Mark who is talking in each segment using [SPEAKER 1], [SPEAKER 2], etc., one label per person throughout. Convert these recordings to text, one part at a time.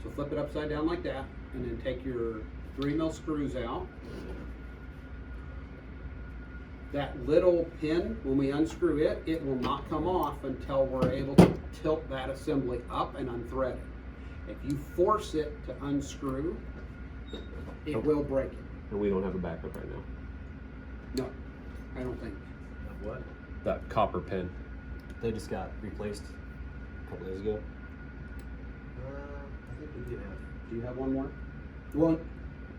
[SPEAKER 1] So flip it upside down like that, and then take your 3mm screws out. That little pin, when we unscrew it, it will not come off until we're able to tilt that assembly up and unthread it. If you force it to unscrew, it will break it.
[SPEAKER 2] And we don't have a backup right now.
[SPEAKER 1] No, I don't think.
[SPEAKER 3] What?
[SPEAKER 2] That copper pin.
[SPEAKER 4] They just got replaced a couple days ago.
[SPEAKER 3] I think we did have.
[SPEAKER 1] Do you have one more? One.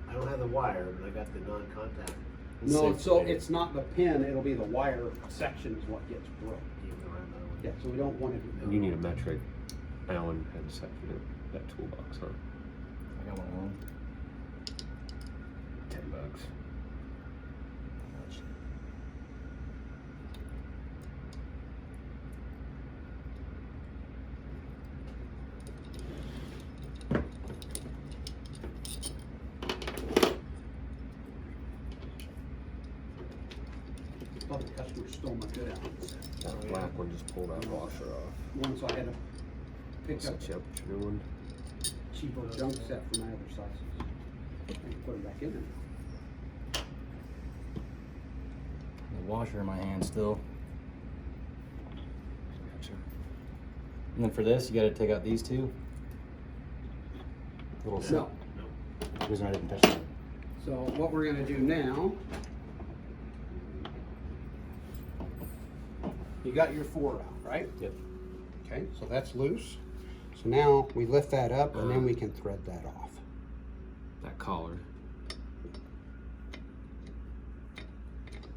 [SPEAKER 3] I don't have the wire, but I got the non-contact.
[SPEAKER 1] No, so it's not the pin, it'll be the wire section is what gets broke.
[SPEAKER 3] Even though I have another one.
[SPEAKER 1] Yeah, so we don't want to do
[SPEAKER 2] And you need a metric Allen headset for that toolbox, huh?
[SPEAKER 4] I got one of them.
[SPEAKER 2] $10.
[SPEAKER 1] Oh, the customer stole my good Allen.
[SPEAKER 2] That black one just pulled that washer off.
[SPEAKER 1] One, so I had to pick up
[SPEAKER 2] Set you up with your new one.
[SPEAKER 1] cheaper junk set for my other sauces. And put it back in there.
[SPEAKER 4] The washer in my hand still.
[SPEAKER 2] Gotcha.
[SPEAKER 4] And then for this, you got to take out these two. Little set.
[SPEAKER 1] No.
[SPEAKER 4] The reason I didn't touch that.
[SPEAKER 1] So what we're gonna do now, you got your 4 out, right?
[SPEAKER 4] Yep.
[SPEAKER 1] Okay, so that's loose. So now we lift that up and then we can thread that off.
[SPEAKER 2] That collar.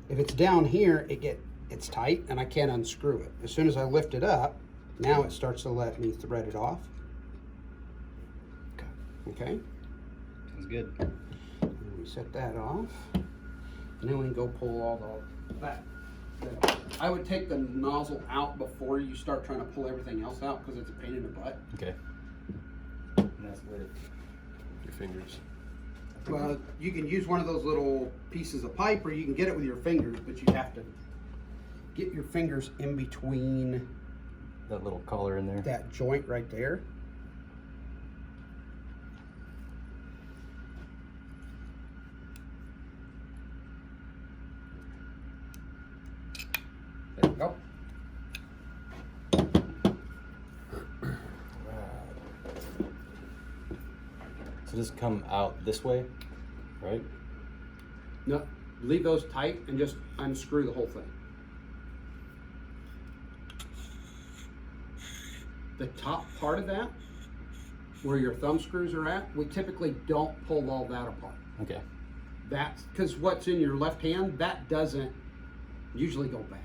[SPEAKER 1] If it's down here, it's tight and I can't unscrew it. As soon as I lift it up, now it starts to let me thread it off. Okay?
[SPEAKER 4] Sounds good.
[SPEAKER 1] And we set that off. And then we can go pull all that. I would take the nozzle out before you start trying to pull everything else out because it's a pain in the butt.
[SPEAKER 4] Okay. And that's with
[SPEAKER 2] Your fingers.
[SPEAKER 1] Well, you can use one of those little pieces of pipe or you can get it with your fingers, but you have to get your fingers in between
[SPEAKER 4] that little collar in there.
[SPEAKER 1] that joint right there. There we go.
[SPEAKER 4] So just come out this way, right?
[SPEAKER 1] No, leave those tight and just unscrew the whole thing. The top part of that, where your thumb screws are at, we typically don't pull all that apart.
[SPEAKER 4] Okay.
[SPEAKER 1] That's because what's in your left hand, that doesn't usually go bad.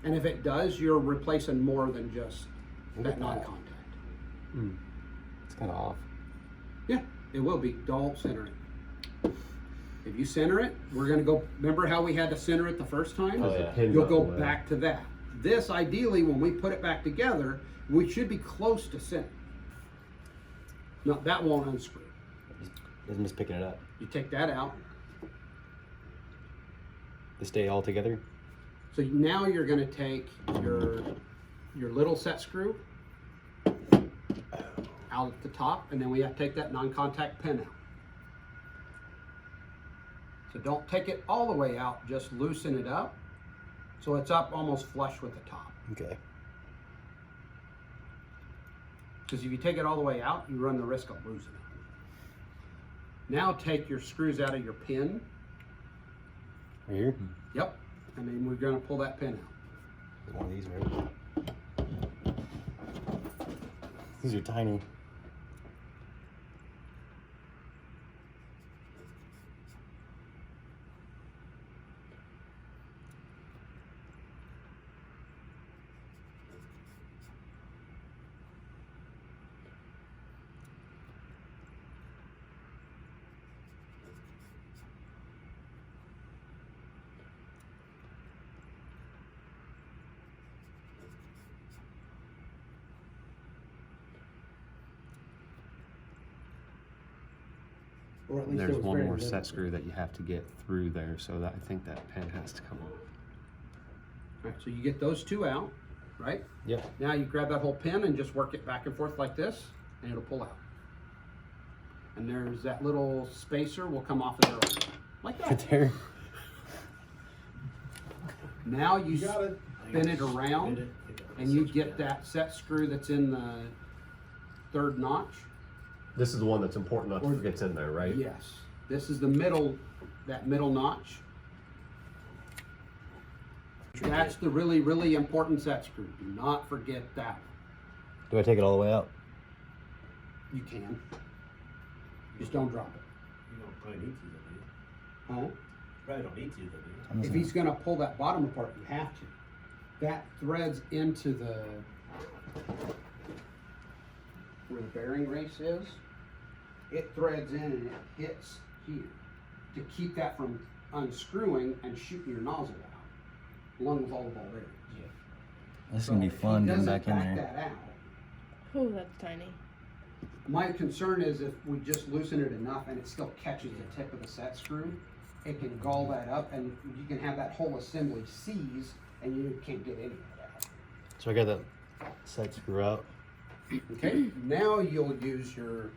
[SPEAKER 1] And if it does, you're replacing more than just that non-contact.
[SPEAKER 4] It's kind of off.
[SPEAKER 1] Yeah, it will be. Don't center it. If you center it, we're going to go, remember how we had to center it the first time?
[SPEAKER 4] Oh, yeah.
[SPEAKER 1] You'll go back to that. This, ideally, when we put it back together, we should be close to center. No, that won't unscrew.
[SPEAKER 4] I'm just picking it up.
[SPEAKER 1] You take that out.
[SPEAKER 4] They stay all together?
[SPEAKER 1] So now you're going to take your little set screw out at the top, and then we have to take that non-contact pin out. So don't take it all the way out, just loosen it up so it's up almost flush with the top.
[SPEAKER 4] Okay.
[SPEAKER 1] Because if you take it all the way out, you run the risk of losing it. Now take your screws out of your pin.
[SPEAKER 4] Right here?
[SPEAKER 1] Yep. And then we're going to pull that pin out.
[SPEAKER 4] One of these, right? These are tiny.
[SPEAKER 1] Or at least
[SPEAKER 2] There's
[SPEAKER 1] it was
[SPEAKER 2] one
[SPEAKER 1] very
[SPEAKER 2] more
[SPEAKER 1] little.
[SPEAKER 2] set screw that you have to get through there, so that I think that pin has to come off.
[SPEAKER 1] All right, so you get those two out, right?
[SPEAKER 4] Yep.
[SPEAKER 1] Now you grab that whole pin and just work it back and forth like this. and it'll pull out. And there's that little spacer will come off of there like that.
[SPEAKER 4] There.
[SPEAKER 1] Now you
[SPEAKER 3] got it.
[SPEAKER 1] spin it around
[SPEAKER 3] Spin it.
[SPEAKER 1] and you get that set screw that's in the third notch.
[SPEAKER 2] This is the one that's important not to forget's in there, right?
[SPEAKER 1] Yes. This is the middle, that middle notch. That's the really, really important set screw. Do not forget that.
[SPEAKER 4] Do I take it all the way out?
[SPEAKER 1] You can. Just don't drop it.
[SPEAKER 3] You don't probably need to, though, do you?
[SPEAKER 1] Huh?
[SPEAKER 3] Probably don't need to, though, do you?
[SPEAKER 4] I'm just
[SPEAKER 1] If he's gonna pull that bottom apart, you have to. That threads into the, where the bearing race is. It threads in and it hits here to keep that from unscrewing and shooting your nozzle out, along with all the ball bearings.
[SPEAKER 4] This is gonna be fun getting back in there.
[SPEAKER 1] That out.
[SPEAKER 5] Oh, that's tiny.
[SPEAKER 1] My concern is if we just loosen it enough and it still catches the tip of the set screw, it can gall that up and you can have that whole assembly seize and you can't get any of it out.
[SPEAKER 4] So I got that side screw out.
[SPEAKER 1] Okay, now you'll use your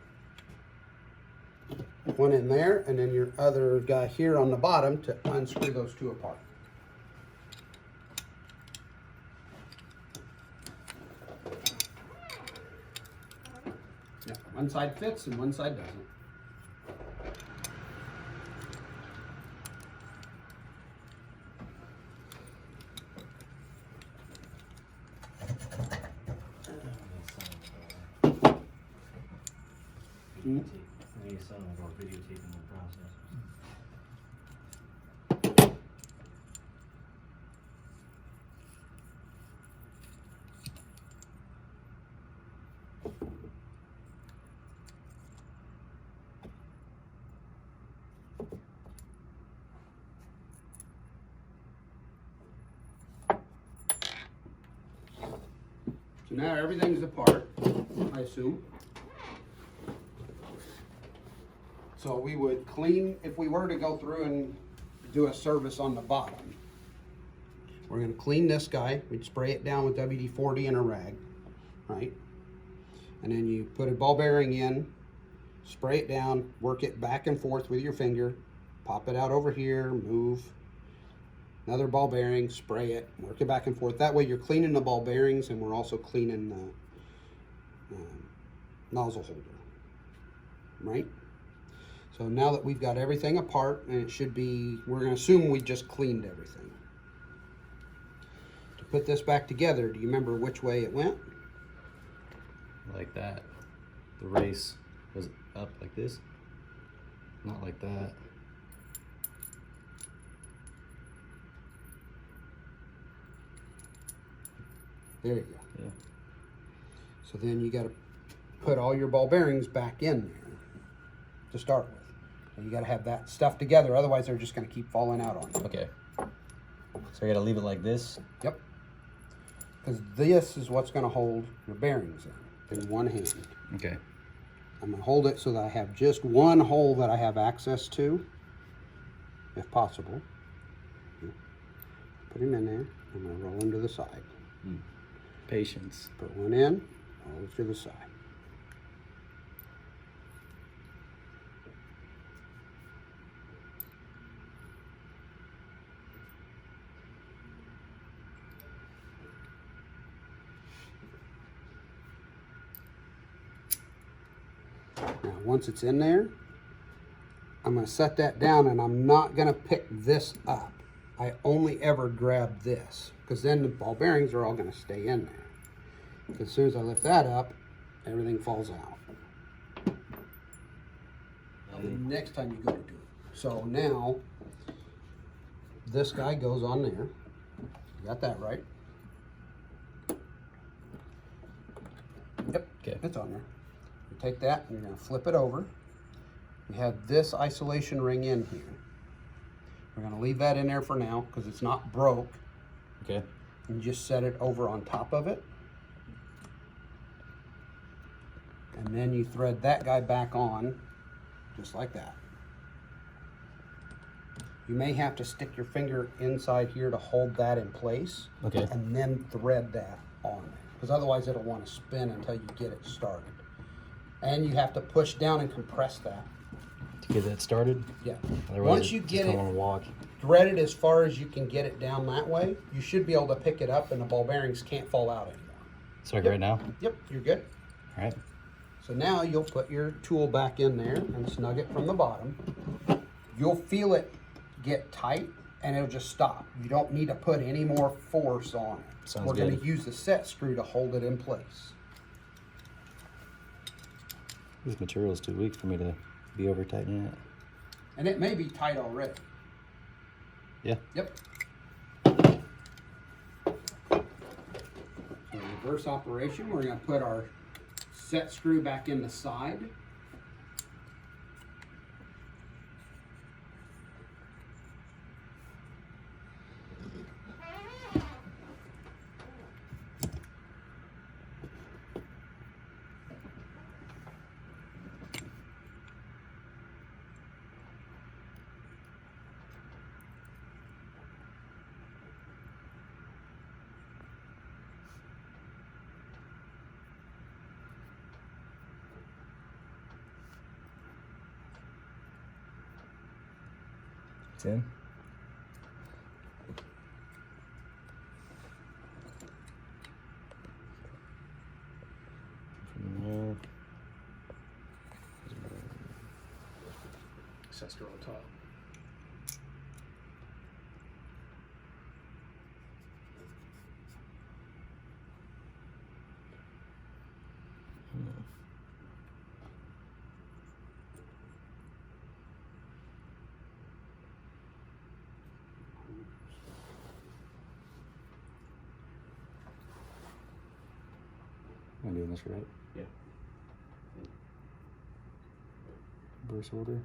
[SPEAKER 1] one in there and then your other guy here on the bottom to unscrew those two apart. Yeah, one side fits and one side doesn't.
[SPEAKER 3] Videotaping the process.
[SPEAKER 1] So now everything's apart, I assume. So we would clean, if we were to go through and do a service on the bottom, we're gonna clean this guy. We'd spray it down with WD-40 and a rag, right? And then you put a ball bearing in, spray it down, work it back and forth with your finger, pop it out over here, move. Another ball bearing, spray it, work it back and forth. That way you're cleaning the ball bearings and we're also cleaning the nozzle holder, right? So now that we've got everything apart, and it should be, we're gonna assume we just cleaned everything. To put this back together, do you remember which way it went?
[SPEAKER 4] Like that. The race was up like this. Not like that.
[SPEAKER 1] There you go.
[SPEAKER 4] Yeah.
[SPEAKER 1] So then you gotta put all your ball bearings back in there to start with. And you gotta have that stuff together, otherwise they're just gonna keep falling out on you.
[SPEAKER 4] Okay. So I gotta leave it like this.
[SPEAKER 1] Yep. Because this is what's gonna hold your bearings in one hand.
[SPEAKER 4] Okay.
[SPEAKER 1] I'm gonna hold it so that I have just one hole that I have access to, if possible. Put him in there. I'm gonna roll him to the side.
[SPEAKER 4] Patience.
[SPEAKER 1] Put one in, roll it to the side. Now, once it's in there, I'm going to set that down and I'm not going to pick this up. I only ever grab this because then the ball bearings are all going to stay in there. As soon as I lift that up, everything falls out. The next time you go to do it. So now, this guy goes on there. You got that right? Yep,
[SPEAKER 4] Okay.
[SPEAKER 1] it's on there. You take that and you're going to flip it over. We have this isolation ring in here. We're going to leave that in there for now because it's not broke.
[SPEAKER 4] Okay.
[SPEAKER 1] And just set it over on top of it. And then you thread that guy back on, just like that. You may have to stick your finger inside here to hold that in place.
[SPEAKER 4] Okay.
[SPEAKER 1] And then thread that on there. Because otherwise it'll want to spin until you get it started. And you have to push down and compress that.
[SPEAKER 4] To get that started.
[SPEAKER 1] Yeah.
[SPEAKER 4] Otherwise
[SPEAKER 1] Once
[SPEAKER 4] it
[SPEAKER 1] you
[SPEAKER 4] just
[SPEAKER 1] get
[SPEAKER 4] don't
[SPEAKER 1] it
[SPEAKER 4] want to walk.
[SPEAKER 1] threaded as far as you can get it down that way, you should be able to pick it up and the ball bearings can't fall out anymore.
[SPEAKER 4] So like right now.
[SPEAKER 1] Yep, you're good.
[SPEAKER 4] All right.
[SPEAKER 1] So now you'll put your tool back in there and snug it from the bottom. You'll feel it get tight and it'll just stop. You don't need to put any more force on it.
[SPEAKER 4] Sounds
[SPEAKER 1] We're
[SPEAKER 4] good.
[SPEAKER 1] going to use the set screw to hold it in place.
[SPEAKER 4] This material is too weak for me to be over tightening it.
[SPEAKER 1] And it may be tight already.
[SPEAKER 4] Yeah.
[SPEAKER 1] Yep. So reverse operation, we're going to put our set screw back in the side.
[SPEAKER 4] It's in. From there.
[SPEAKER 2] Accessor on top.
[SPEAKER 4] I'm doing this right.
[SPEAKER 2] Yeah.
[SPEAKER 4] Reverse order.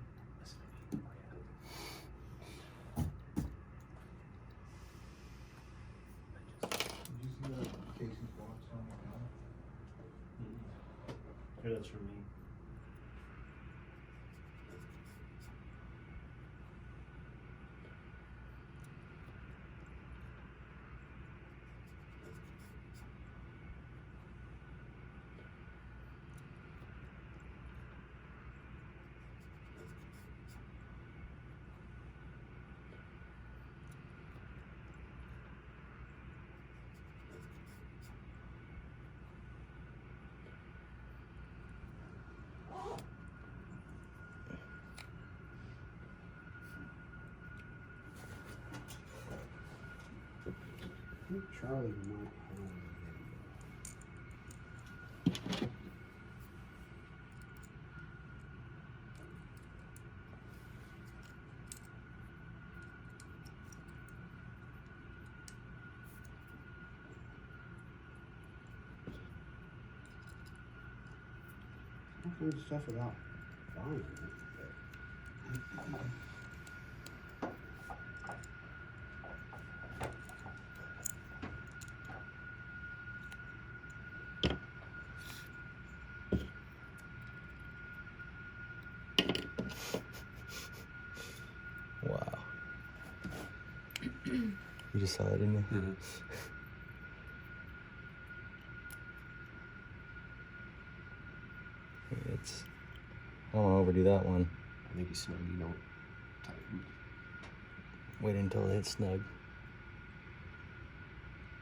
[SPEAKER 3] Here, that's for me.
[SPEAKER 1] I think Charlie might have a video. All kinds of stuff about buying it.
[SPEAKER 4] Wow. You just saw it, didn't you?
[SPEAKER 2] Mm-hmm.
[SPEAKER 4] It's. I don't want to overdo that one.
[SPEAKER 2] I think he's snug. You don't tighten.
[SPEAKER 4] Wait until it hits snug.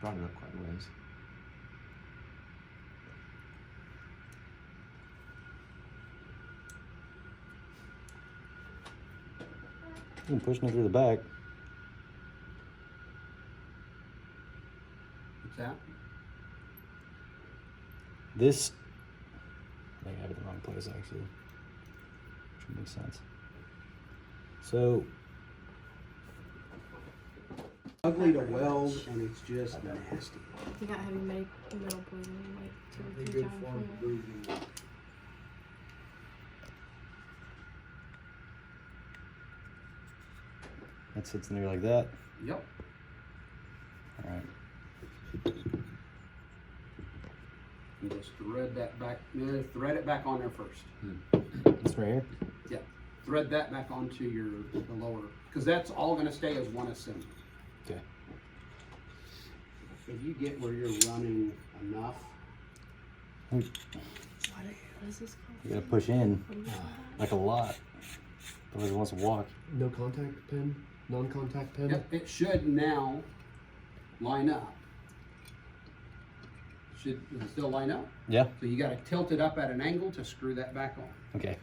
[SPEAKER 2] Brought it up quite a ways.
[SPEAKER 4] I'm pushing it through the back.
[SPEAKER 1] What's that?
[SPEAKER 4] This. I have it in the wrong place actually. Which makes sense. So.
[SPEAKER 1] Ugly to weld and it's just nasty.
[SPEAKER 5] He got heavy metal poisoning like 2 or 3
[SPEAKER 1] Good
[SPEAKER 5] times.
[SPEAKER 1] form of
[SPEAKER 5] from it.
[SPEAKER 1] bruising.
[SPEAKER 4] That sits in there like that.
[SPEAKER 1] Yep.
[SPEAKER 4] All right.
[SPEAKER 1] You just thread that back. No, thread it back on there first.
[SPEAKER 4] This right here.
[SPEAKER 1] Yeah. Thread that back onto the lower, because that's all going to stay as one assembly.
[SPEAKER 4] Okay.
[SPEAKER 1] So if you get where you're running enough,
[SPEAKER 5] Why What is this called?
[SPEAKER 4] You gotta push in
[SPEAKER 5] What do you call that?
[SPEAKER 4] like a lot. Otherwise, it wants to walk.
[SPEAKER 2] No contact pin? Non-contact pin?
[SPEAKER 1] Yep, it should now line up. Does it still line up?
[SPEAKER 4] Yeah.
[SPEAKER 1] So you gotta tilt it up at an angle to screw that back on.
[SPEAKER 4] Okay.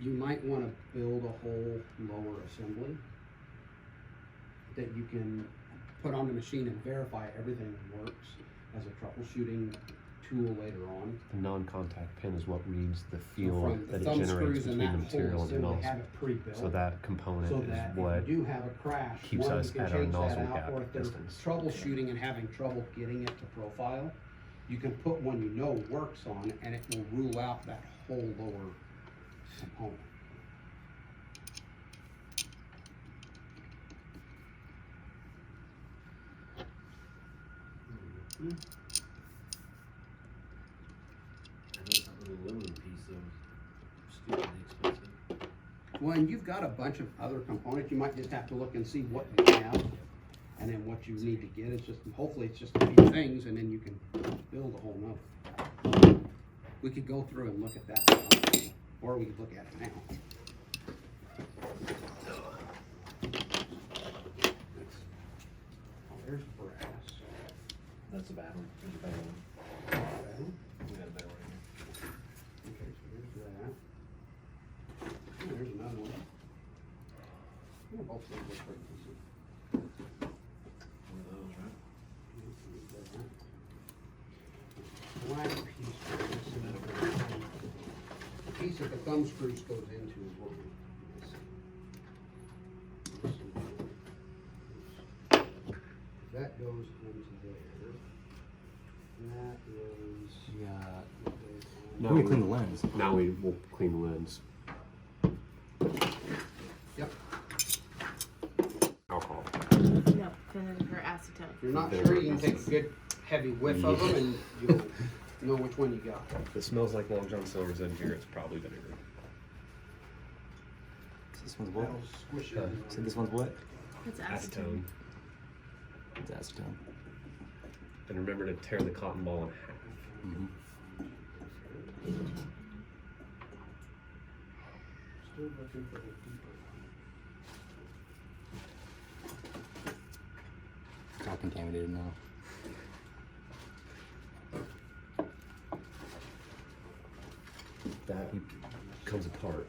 [SPEAKER 1] You might wanna build a whole lower assembly that you can put on the machine and verify everything works as a troubleshooting tool later on.
[SPEAKER 2] The non-contact pin is what reads the
[SPEAKER 1] So
[SPEAKER 2] field
[SPEAKER 1] from the
[SPEAKER 2] that it
[SPEAKER 1] thumb
[SPEAKER 2] generates
[SPEAKER 1] screws
[SPEAKER 2] between
[SPEAKER 1] and
[SPEAKER 2] the
[SPEAKER 1] that
[SPEAKER 2] material
[SPEAKER 1] whole
[SPEAKER 2] and the
[SPEAKER 1] assembly
[SPEAKER 2] nozzle.
[SPEAKER 1] have it pre-built.
[SPEAKER 2] So that component
[SPEAKER 1] So
[SPEAKER 2] is
[SPEAKER 1] that
[SPEAKER 2] what
[SPEAKER 1] if you do have a crash,
[SPEAKER 2] keeps
[SPEAKER 1] one,
[SPEAKER 2] us
[SPEAKER 1] you can
[SPEAKER 2] at our
[SPEAKER 1] change that
[SPEAKER 2] nozzle
[SPEAKER 1] out,
[SPEAKER 2] gap
[SPEAKER 1] or if there's
[SPEAKER 2] distance.
[SPEAKER 1] troubleshooting and having trouble getting it to profile, you can put one you know works on, and it will rule out that whole lower component.
[SPEAKER 3] And that's that little aluminum piece though, stupidly expensive.
[SPEAKER 1] Well, and you've got a bunch of other components, you might just have to look and see what you have, and then what you need to get, it's just, hopefully it's just a few things, and then you can build a whole nother. We could go through and look at that, or we could look at it now. Oh, there's brass.
[SPEAKER 3] That's a bad one. There's a better one.
[SPEAKER 1] Okay,
[SPEAKER 3] We got a better one here.
[SPEAKER 1] so there's that. Oh, there's another one. Yeah, both of those look pretty decent.
[SPEAKER 3] One of those, right?
[SPEAKER 1] Black piece for this, and the piece that the thumb screws goes into is what we that goes into there. That is.
[SPEAKER 4] Yeah.
[SPEAKER 2] No,
[SPEAKER 4] Let me clean the lens.
[SPEAKER 2] Now we will clean the lens.
[SPEAKER 1] Yep.
[SPEAKER 2] Alcohol.
[SPEAKER 5] No, vinegar acetone.
[SPEAKER 1] If you're not sure, you can take a good heavy whiff of them and you'll know which one you got.
[SPEAKER 2] If it smells like Long John Silver's in here, it's probably vinegar.
[SPEAKER 4] This one's what?
[SPEAKER 1] That'll squish it. in.
[SPEAKER 4] So this one's what?
[SPEAKER 5] It's
[SPEAKER 2] Acetone.
[SPEAKER 5] acetone.
[SPEAKER 4] It's acetone.
[SPEAKER 2] And remember to tear the cotton ball in half.
[SPEAKER 4] Mm-hmm.
[SPEAKER 1] Still looking for the deeper one.
[SPEAKER 4] It's all contaminated now.
[SPEAKER 2] That comes apart.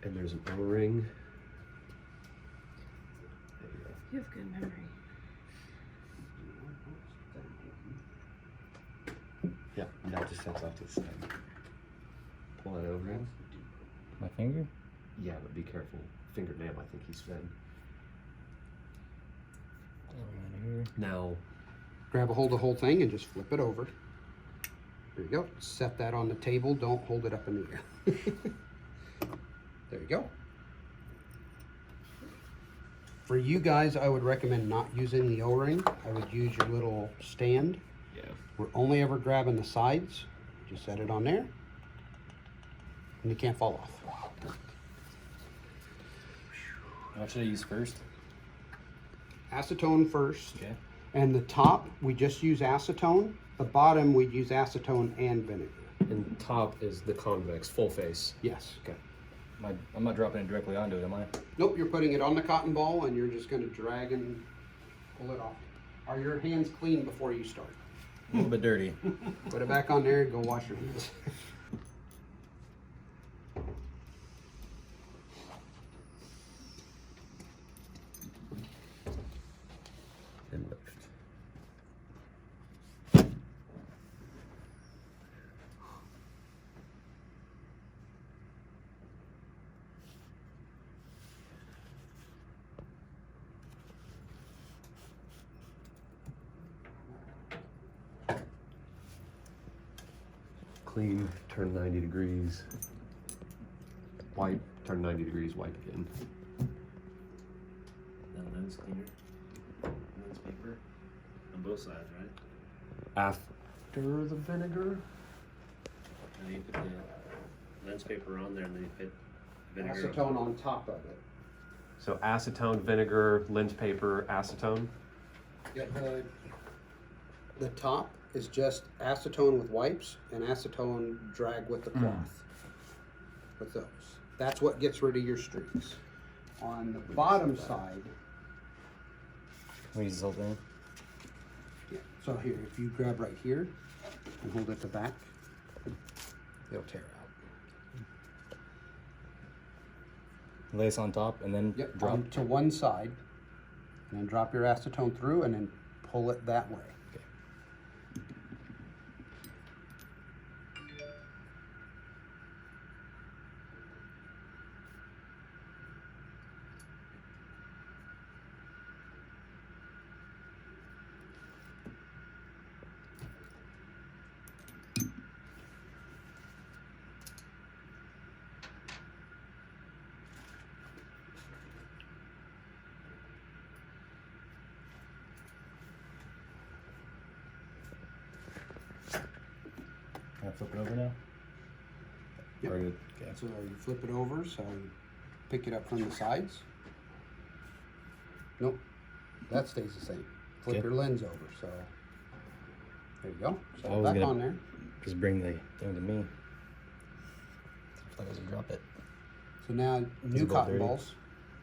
[SPEAKER 2] And there's an O-ring. There you go.
[SPEAKER 5] You have good memory.
[SPEAKER 2] Yeah, that just sets off to the side. Pull that O-ring.
[SPEAKER 4] My finger?
[SPEAKER 2] Yeah, but be careful. Fingernail, I think he said.
[SPEAKER 4] Here.
[SPEAKER 2] Now,
[SPEAKER 1] Grab a hold of the whole thing and just flip it over. There you go. Set that on the table. Don't hold it up in the air. There you go. For you guys, I would recommend not using the O-ring. I would use your little stand.
[SPEAKER 2] yeah.
[SPEAKER 1] We're only ever grabbing the sides. Just set it on there. And it can't fall off.
[SPEAKER 4] What should I use first?
[SPEAKER 1] Acetone first.
[SPEAKER 4] Okay.
[SPEAKER 1] And the top, we just use acetone. The bottom, we'd use acetone and vinegar.
[SPEAKER 2] And top is the convex, full face.
[SPEAKER 1] Yes.
[SPEAKER 2] Okay.
[SPEAKER 4] I'm not dropping it directly onto it, am I?
[SPEAKER 1] Nope, you're putting it on the cotton ball and you're just gonna drag and pull it off. Are your hands clean before you start?
[SPEAKER 4] A little bit dirty.
[SPEAKER 1] Put it back on there and go wash your hands.
[SPEAKER 2] And lift. Clean, turn 90 degrees. Wipe, turn 90 degrees, wipe again.
[SPEAKER 3] That lens cleaner, lens paper, on both sides, right?
[SPEAKER 2] After the vinegar?
[SPEAKER 3] And then you put the lens paper on there and then you put vinegar.
[SPEAKER 1] Acetone on top of it.
[SPEAKER 2] So acetone, vinegar, lens paper, acetone.
[SPEAKER 1] Yeah, the top is just acetone with wipes and acetone drag with the cloth. With those. That's what gets rid of your streaks. On the bottom side,
[SPEAKER 4] Can we use this whole thing?
[SPEAKER 1] yeah, so here, if you grab right here and hold it to back, it'll tear out.
[SPEAKER 4] Lay this on top and then
[SPEAKER 1] Yep,
[SPEAKER 4] drop.
[SPEAKER 1] to one side, and then drop your acetone through and then pull it that way.
[SPEAKER 4] Okay. Can I flip it over now?
[SPEAKER 1] Yep.
[SPEAKER 4] Very good. Okay.
[SPEAKER 1] So you flip it over, so you pick it up from the sides. Nope, that stays the same. Flip
[SPEAKER 4] Okay.
[SPEAKER 1] your lens over, so there you go.
[SPEAKER 4] I
[SPEAKER 1] So
[SPEAKER 4] was
[SPEAKER 1] back
[SPEAKER 4] gonna-
[SPEAKER 1] on there.
[SPEAKER 4] Just bring the thing to me. I was gonna drop it.
[SPEAKER 1] So now
[SPEAKER 4] it
[SPEAKER 1] new
[SPEAKER 4] go
[SPEAKER 1] cotton
[SPEAKER 4] dirty?
[SPEAKER 1] balls.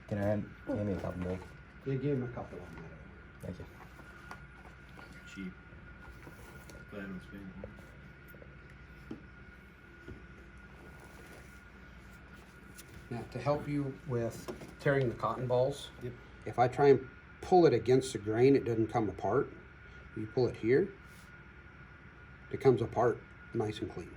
[SPEAKER 4] Can I hand me a cotton ball?
[SPEAKER 1] They give them a couple of them.
[SPEAKER 4] Thank you.
[SPEAKER 3] Cheap. Glad it's being.
[SPEAKER 1] Now to help you with tearing the cotton balls,
[SPEAKER 3] Yep.
[SPEAKER 1] if I try and pull it against the grain, it doesn't come apart. You pull it here, it comes apart nice and clean.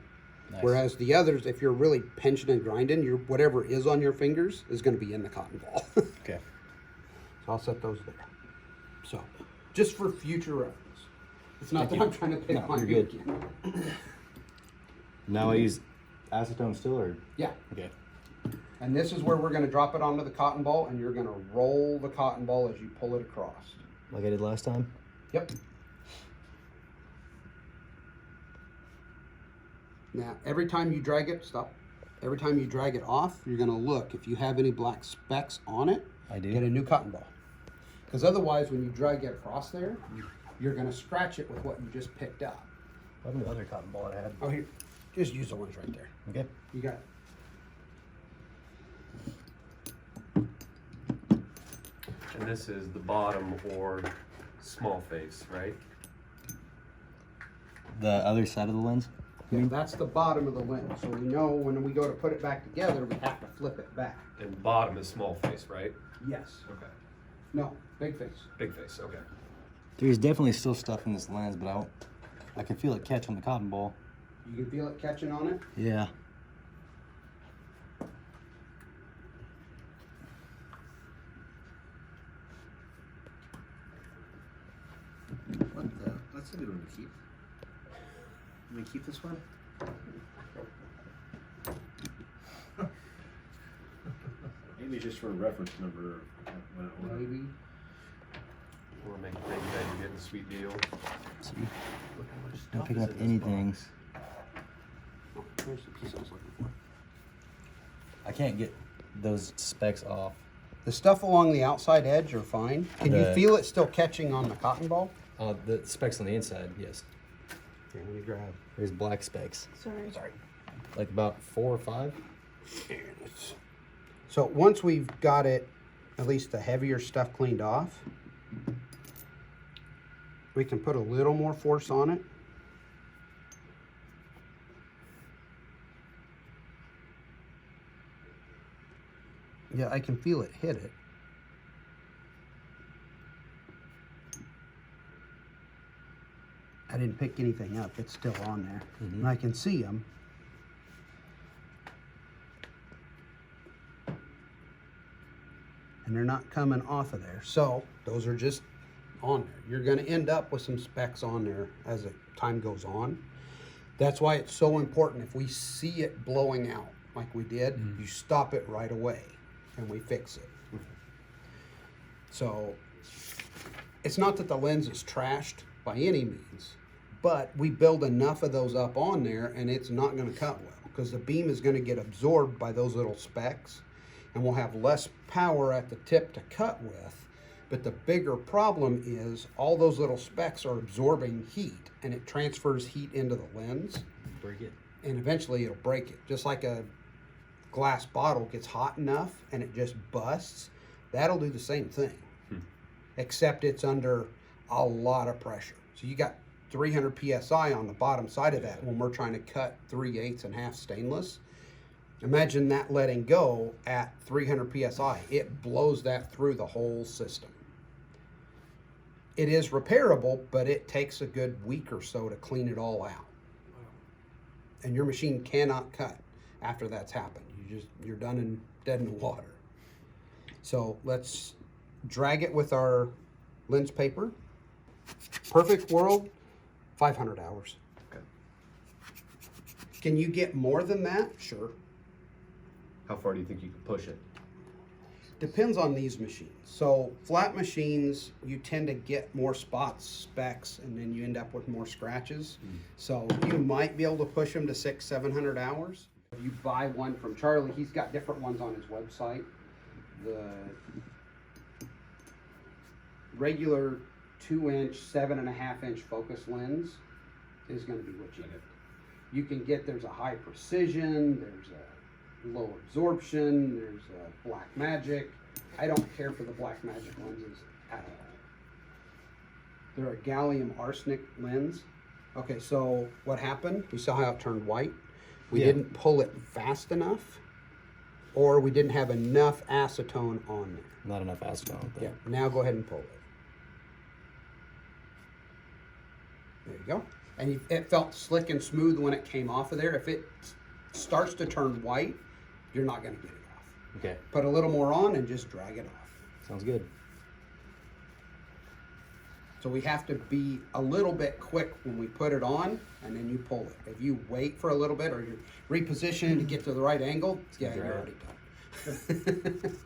[SPEAKER 4] Nice.
[SPEAKER 1] Whereas the others, if you're really pinching and grinding, your whatever is on your fingers is going to be in the cotton ball.
[SPEAKER 4] Okay.
[SPEAKER 1] So I'll set those there. So, just for future reference. It's not that I'm trying to pick
[SPEAKER 4] No,
[SPEAKER 1] on
[SPEAKER 4] you're
[SPEAKER 1] you
[SPEAKER 4] good.
[SPEAKER 1] again.
[SPEAKER 4] Now I use acetone still, or
[SPEAKER 1] Yeah,
[SPEAKER 4] okay.
[SPEAKER 1] and this is where we're going to drop it onto the cotton ball, and you're going to roll the cotton ball as you pull it across.
[SPEAKER 4] Like I did last time.
[SPEAKER 1] Yep. Now, every time you drag it, stop. Every time you drag it off, you're going to look. If you have any black specks on it,
[SPEAKER 4] I do.
[SPEAKER 1] get a new cotton ball. Because otherwise, when you drag it across there, you're going to scratch it with what you just picked up.
[SPEAKER 4] What happened to the other cotton ball I had?
[SPEAKER 1] Oh, here. Just use the ones right there.
[SPEAKER 4] Okay.
[SPEAKER 1] You got it.
[SPEAKER 2] And this is the bottom or small face, right?
[SPEAKER 4] The other side of the lens.
[SPEAKER 1] Yeah, that's the bottom of the lens. So we know when we go to put it back together, we have to flip it back.
[SPEAKER 2] And bottom is small face, right?
[SPEAKER 1] Yes.
[SPEAKER 2] Okay.
[SPEAKER 1] No, big face.
[SPEAKER 2] Big face, okay.
[SPEAKER 4] There's definitely still stuff in this lens, but I can feel it catch on the cotton ball.
[SPEAKER 1] You can feel it catching on it.
[SPEAKER 4] Yeah.
[SPEAKER 3] What the? That's a good one to keep. Let me keep this one. Maybe just for a reference number when it ordered.
[SPEAKER 1] Maybe.
[SPEAKER 2] We'll make sure you guys are getting a sweet deal.
[SPEAKER 4] See,
[SPEAKER 3] Look how much
[SPEAKER 4] not
[SPEAKER 3] stuff
[SPEAKER 4] picking
[SPEAKER 3] is
[SPEAKER 4] up
[SPEAKER 3] in this
[SPEAKER 4] anything.
[SPEAKER 3] box.
[SPEAKER 1] Oh, here's the piece I was looking for.
[SPEAKER 4] I can't get those specks off.
[SPEAKER 1] The stuff along the outside edge are fine. Can you
[SPEAKER 4] The-
[SPEAKER 1] feel it still catching on the cotton ball?
[SPEAKER 4] The specks on the inside, yes.
[SPEAKER 1] Here, let me grab.
[SPEAKER 4] There's black specks,
[SPEAKER 5] Sorry.
[SPEAKER 1] Sorry.
[SPEAKER 4] like about 4 or 5.
[SPEAKER 1] Here, so once we've got it, at least the heavier stuff cleaned off, we can put a little more force on it. Yeah, I can feel it hit it. I didn't pick anything up. It's still on there. And I can see them. And they're not coming off of there. So those are just on there. You're going to end up with some specks on there as the time goes on. That's why it's so important. If we see it blowing out like we did, you stop it right away and we fix it. So it's not that the lens is trashed by any means, but we build enough of those up on there and it's not going to cut well because the beam is going to get absorbed by those little specks and we'll have less power at the tip to cut with But the bigger problem is all those little specks are absorbing heat, and it transfers heat into the lens,
[SPEAKER 4] Break it.
[SPEAKER 1] and eventually it'll break it. Just like a glass bottle gets hot enough and it just busts, that'll do the same thing. Except it's under a lot of pressure. So you got 300 PSI on the bottom side of that when we're trying to cut 3/8 and half stainless. Imagine that letting go at 300 PSI. It blows that through the whole system. It is repairable, but it takes a good week or so to clean it all out. And your machine cannot cut after that's happened. You're done and dead in the water. So let's drag it with our lens paper. Perfect world, 500 hours.
[SPEAKER 2] Okay.
[SPEAKER 1] Can you get more than that? Sure.
[SPEAKER 2] How far do you think you can push it?
[SPEAKER 1] Depends on these machines. So flat machines, you tend to get more spots, specks, and then you end up with more scratches. So you might be able to push them to 600-700 hours. If you buy one from Charlie, he's got different ones on his website. The regular 2-inch, 7.5-inch focus lens is going to be what you get. You can get, there's a high precision, there's a low absorption, there's a black magic. I don't care for the black magic lenses at all. They're a gallium arsenic lens. Okay, so what happened? You saw how it turned white? We didn't pull it fast enough, or we didn't have enough acetone on there.
[SPEAKER 4] Not enough acetone.
[SPEAKER 1] Yeah, now go ahead and pull it. There you go. And it felt slick and smooth when it came off of there. If it starts to turn white, you're not going to get it off.
[SPEAKER 4] Okay.
[SPEAKER 1] Put a little more on and just drag it off.
[SPEAKER 4] Sounds good.
[SPEAKER 1] So we have to be a little bit quick when we put it on, and then you pull it. If you wait for a little bit or you're repositioning to get to the right angle, yeah, you're already done.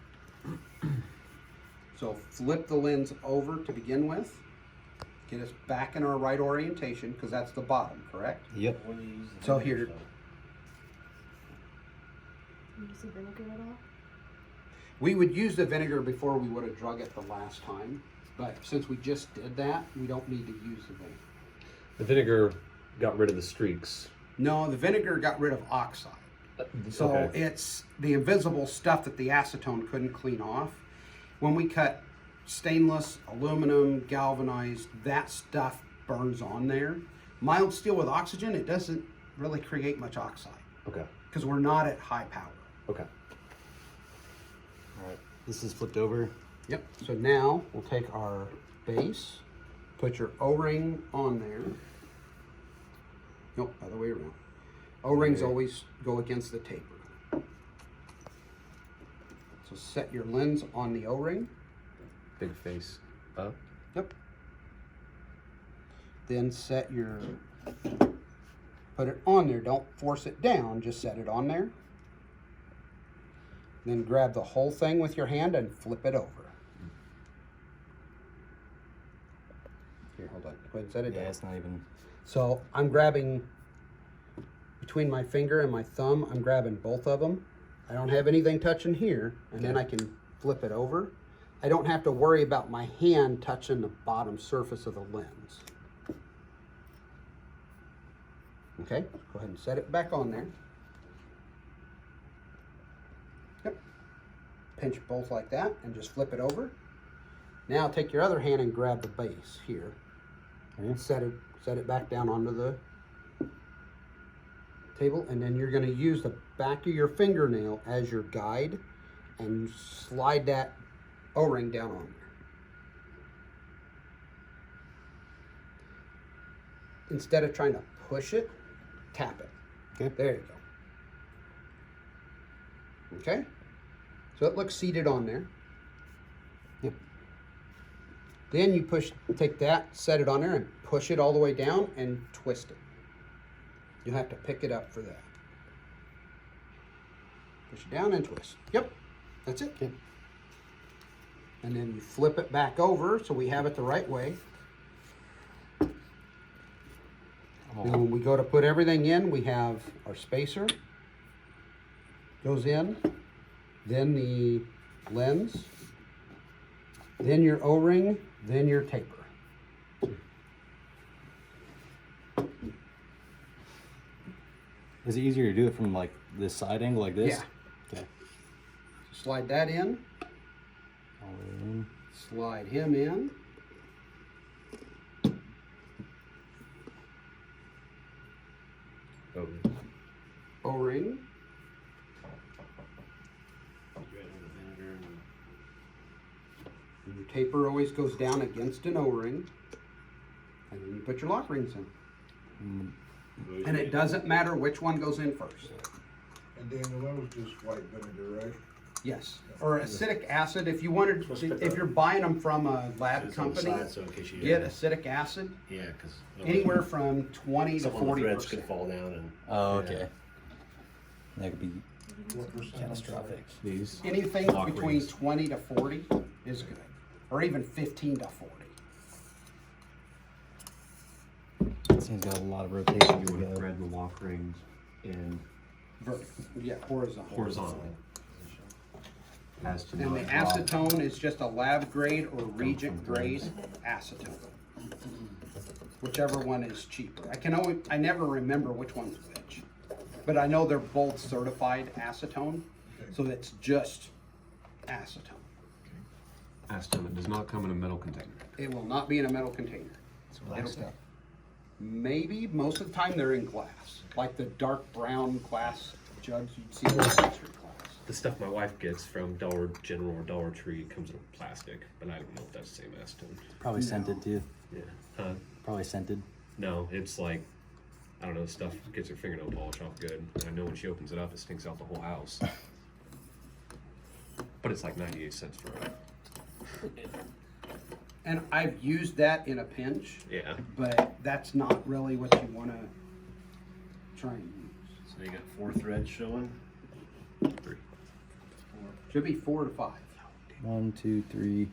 [SPEAKER 1] So flip the lens over to begin with. Get us back in our right orientation, because that's the bottom, correct?
[SPEAKER 4] Yep.
[SPEAKER 3] When you use the
[SPEAKER 1] So
[SPEAKER 3] vinegar,
[SPEAKER 1] here-
[SPEAKER 5] You use the vinegar at all?
[SPEAKER 1] We would use the vinegar before we would have drug it the last time, but since we just did that, we don't need to use the vinegar.
[SPEAKER 2] The vinegar got rid of the streaks.
[SPEAKER 1] No, the vinegar got rid of oxide. So
[SPEAKER 2] Okay.
[SPEAKER 1] it's the invisible stuff that the acetone couldn't clean off. When we cut stainless, aluminum, galvanized, that stuff burns on there. Mild steel with oxygen, it doesn't really create much oxide
[SPEAKER 2] Okay.
[SPEAKER 1] because we're not at high power.
[SPEAKER 2] Okay.
[SPEAKER 4] All right. This is flipped over.
[SPEAKER 1] Yep. So now we'll take our base, put your O-ring on there. Nope, other way around. O-rings
[SPEAKER 2] Okay.
[SPEAKER 1] always go against the taper. So set your lens on the O-ring.
[SPEAKER 2] Big face up.
[SPEAKER 1] Yep. Then set your, put it on there. Don't force it down, just set it on there. Then grab the whole thing with your hand and flip it over. Here, hold on. Go ahead and set it
[SPEAKER 4] Yeah,
[SPEAKER 1] down.
[SPEAKER 4] it's not even.
[SPEAKER 1] So I'm grabbing between my finger and my thumb, I'm grabbing both of them. I don't have anything touching here, and then I can flip it over. I don't have to worry about my hand touching the bottom surface of the lens. Okay, go ahead and set it back on there. Yep. Pinch both like that and just flip it over. Now take your other hand and grab the base here. And set it back down onto the table, and then you're going to use the back of your fingernail as your guide and slide that O-ring down on there. Instead of trying to push it, tap it.
[SPEAKER 4] Okay.
[SPEAKER 1] There you go. Okay? So it looks seated on there.
[SPEAKER 4] Yep.
[SPEAKER 1] Then you take that, set it on there, and push it all the way down and twist it. You'll have to pick it up for that. Push it down and twist. Yep, that's it.
[SPEAKER 4] Okay.
[SPEAKER 1] And then you flip it back over so we have it the right way. And when we go to put everything in, we have our spacer goes in, then the lens, then your O-ring, then your taper.
[SPEAKER 4] Is it easier to do it from like this side angle like this?
[SPEAKER 1] Yeah.
[SPEAKER 4] Okay.
[SPEAKER 1] Slide that in,
[SPEAKER 4] All the way in.
[SPEAKER 1] slide him in.
[SPEAKER 2] Oh,
[SPEAKER 1] O-ring, and your taper always goes down against an O-ring, and then you put your lock rings in. And it doesn't matter which one goes in first.
[SPEAKER 6] And Daniel, that was just white vinegar, right?
[SPEAKER 1] Yes, or acetic acid if you wanted. If you're buying them from a lab
[SPEAKER 3] It's on the
[SPEAKER 1] company,
[SPEAKER 3] side, so in case you
[SPEAKER 1] get acetic acid.
[SPEAKER 3] yeah, because
[SPEAKER 1] Anywhere from 20 to
[SPEAKER 3] some of the
[SPEAKER 1] 40%.
[SPEAKER 3] threads could fall down and
[SPEAKER 4] Oh, okay. That could be
[SPEAKER 6] What percent?
[SPEAKER 4] catastrophic.
[SPEAKER 2] these.
[SPEAKER 1] Anything
[SPEAKER 2] Lock
[SPEAKER 1] between
[SPEAKER 2] rings.
[SPEAKER 1] 20 to 40 is good, or even 15 to 40.
[SPEAKER 4] This thing's got a lot of rotation
[SPEAKER 2] You
[SPEAKER 4] to
[SPEAKER 2] want to
[SPEAKER 4] go.
[SPEAKER 2] thread the lock rings in
[SPEAKER 1] Yeah, horizontal.
[SPEAKER 2] horizontally. As to
[SPEAKER 1] And
[SPEAKER 2] not
[SPEAKER 1] the
[SPEAKER 2] drop.
[SPEAKER 1] acetone is just a lab grade or regent grade acetone. Whichever one is cheaper. I never remember which one's which. But I know they're both certified acetone, so it's just acetone.
[SPEAKER 2] Acetone, it does not come in a metal container.
[SPEAKER 1] It will not be in a metal container.
[SPEAKER 2] Plastic.
[SPEAKER 1] Maybe, most of the time they're in glass, like the dark brown glass jugs you'd see in the grocery class.
[SPEAKER 2] The stuff my wife gets from Dollar General or Dollar Tree comes in plastic, but I don't know if that's the same acetone.
[SPEAKER 4] Probably scented too.
[SPEAKER 2] Yeah. Huh?
[SPEAKER 4] Probably scented.
[SPEAKER 2] No, it's like, I don't know, stuff gets her fingernail polish off good. And I know when she opens it up, it stinks out the whole house. But it's like 98 cents for it.
[SPEAKER 1] And I've used that in a pinch,
[SPEAKER 2] Yeah.
[SPEAKER 1] but that's not really what you want to try and use.
[SPEAKER 3] so you got 4 threads showing.
[SPEAKER 2] 3.
[SPEAKER 1] Should be 4 to 5.
[SPEAKER 4] 1, 2, 3,